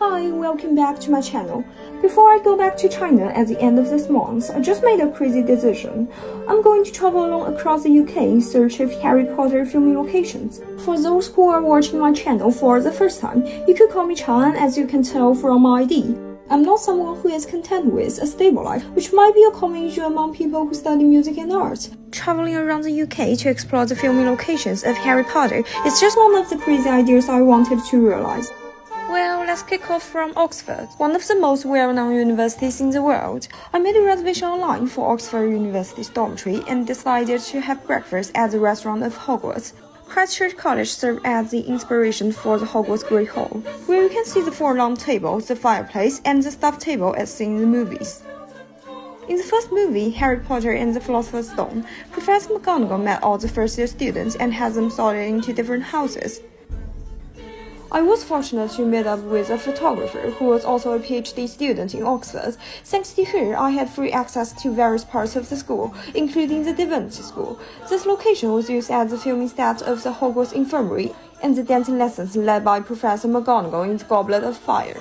Hi, welcome back to my channel. Before I go back to China at the end of this month, I just made a crazy decision. I'm going to travel along across the UK in search of Harry Potter filming locations. For those who are watching my channel for the first time, you could call me Chan, as you can tell from my ID. I'm not someone who is content with a stable life, which might be a common issue among people who study music and art. Traveling around the UK to explore the filming locations of Harry Potter is just one of the crazy ideas I wanted to realize. Well, let's kick off from Oxford, one of the most well-known universities in the world. I made a reservation online for Oxford University's dormitory and decided to have breakfast at the restaurant of Hogwarts. Christchurch College served as the inspiration for the Hogwarts Great Hall, where you can see the 4 long tables, the fireplace, and the staff table as seen in the movies. In the first movie, Harry Potter and the Philosopher's Stone, Professor McGonagall met all the first-year students and had them sorted into different houses. I was fortunate to meet up with a photographer who was also a PhD student in Oxford. Thanks to her, I had free access to various parts of the school, including the Divinity School. This location was used as the filming set of the Hogwarts Infirmary and the dancing lessons led by Professor McGonagall in the Goblet of Fire.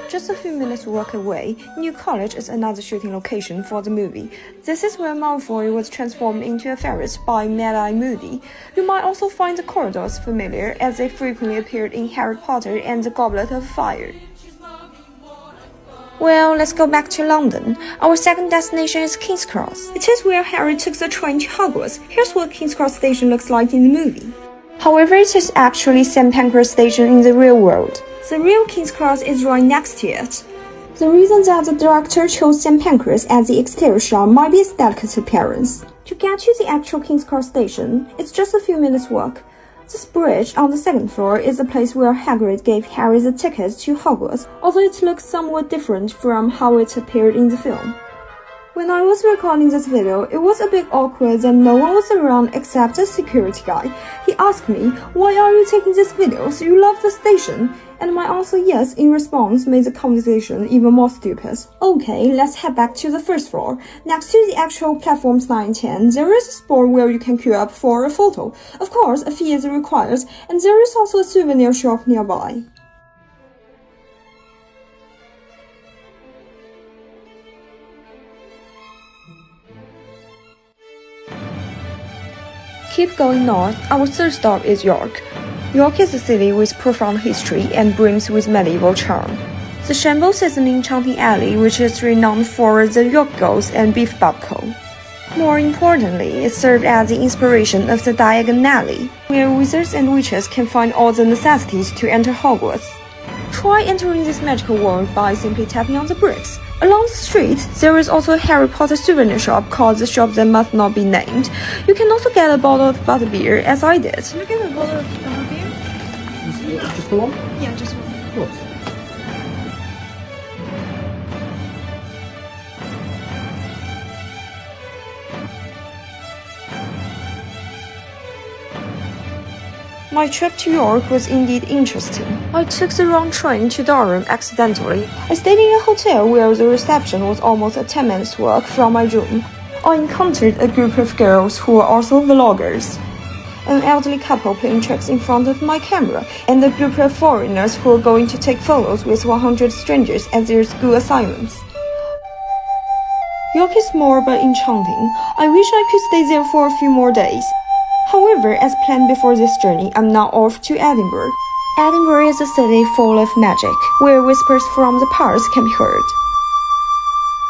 Just a few minutes walk away, New College is another shooting location for the movie. This is where Malfoy was transformed into a ferret by Mad-Eye Moody. You might also find the corridors familiar, as they frequently appeared in Harry Potter and the Goblet of Fire. Well, let's go back to London. Our second destination is King's Cross. It is where Harry took the train to Hogwarts. Here's what King's Cross Station looks like in the movie. However, it is actually St. Pancras Station in the real world. The real King's Cross is right next to it. The reason that the director chose St. Pancras as the exterior shot might be aesthetic appearance. To get to the actual King's Cross station, it's just a few minutes walk. This bridge on the second floor is the place where Hagrid gave Harry the ticket to Hogwarts, although it looks somewhat different from how it appeared in the film. When I was recording this video, it was a bit awkward that no one was around except a security guy. He asked me, "Why are you taking this video? So you love the station?" And my answer yes in response made the conversation even more stupid. Okay, let's head back to the first floor. Next to the actual platforms 9 and 10, there is a spot where you can queue up for a photo. Of course, a fee is required, and there is also a souvenir shop nearby. Keep going north, our third stop is York. York is a city with profound history and brims with medieval charm. The Shambles is an enchanting alley which is renowned for the York Ghost and Beef Babco. More importantly, it served as the inspiration of the Diagon Alley, where wizards and witches can find all the necessities to enter Hogwarts. Try entering this magical world by simply tapping on the bricks. Along the street, there is also a Harry Potter souvenir shop called the Shop That Must Not Be Named. You can also get a bottle of butterbeer, as I did. Can you get a bottle of butterbeer? Just the one? Yeah, just one. Of course. My trip to York was indeed interesting. I took the wrong train to Durham accidentally. I stayed in a hotel where the reception was almost a 10 minutes walk from my room. I encountered a group of girls who were also vloggers. An elderly couple playing tricks in front of my camera, and a group of foreigners who were going to take photos with 100 strangers as their school assignments. York is small but enchanting. I wish I could stay there for a few more days. However, as planned before this journey, I'm now off to Edinburgh. Edinburgh is a city full of magic, where whispers from the past can be heard.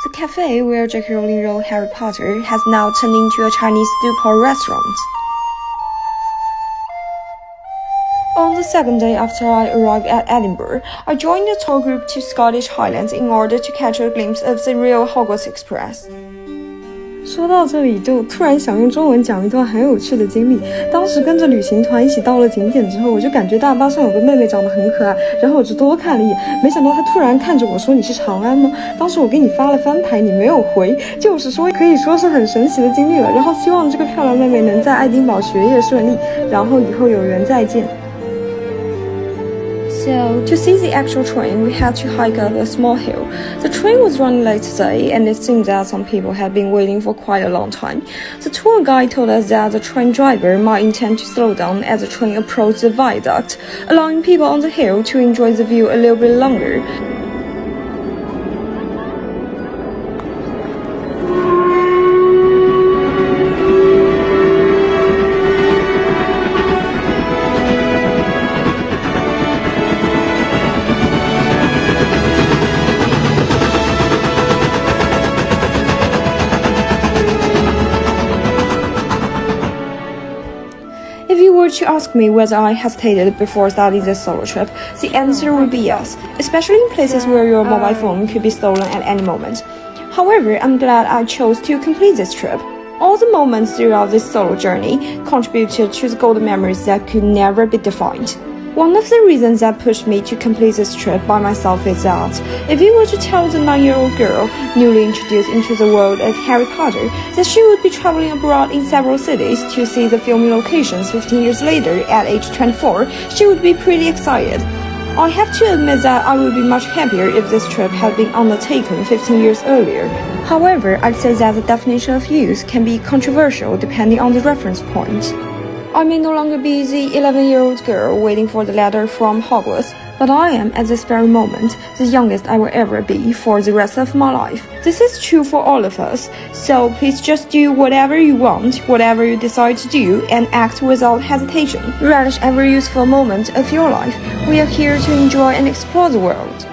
The cafe where J.K. Rowling wrote Harry Potter has now turned into a Chinese stew-pot restaurant. On the second day after I arrived at Edinburgh, I joined a tour group to Scottish Highlands in order to catch a glimpse of the real Hogwarts Express. 说到这里，就突然想用中文讲一段很有趣的经历。当时跟着旅行团一起到了景点之后，我就感觉大巴上有个妹妹长得很可爱，然后我就多看了一眼，没想到她突然看着我说：“你是长安吗？”当时我给你发了翻牌，你没有回，就是说可以说是很神奇的经历了。然后希望这个漂亮妹妹能在爱丁堡学业顺利，然后以后有缘再见。So, to see the actual train, we had to hike up a small hill. The train was running late today, and it seemed that some people had been waiting for quite a long time. The tour guide told us that the train driver might intend to slow down as the train approached the viaduct, allowing people on the hill to enjoy the view a little bit longer. If you were to ask me whether I hesitated before starting this solo trip, the answer would be yes, especially in places where your mobile phone could be stolen at any moment. However, I'm glad I chose to complete this trip. All the moments throughout this solo journey contributed to the golden memories that could never be defined. One of the reasons that pushed me to complete this trip by myself is that if you were to tell the 9-year-old girl newly introduced into the world of Harry Potter that she would be traveling abroad in several cities to see the filming locations 15 years later at age 24, she would be pretty excited. I have to admit that I would be much happier if this trip had been undertaken 15 years earlier. However, I'd say that the definition of youth can be controversial depending on the reference point. I may no longer be the 11-year-old girl waiting for the letter from Hogwarts, but I am at this very moment the youngest I will ever be for the rest of my life. This is true for all of us, so please just do whatever you want, whatever you decide to do, and act without hesitation. Relish every useful moment of your life. We are here to enjoy and explore the world.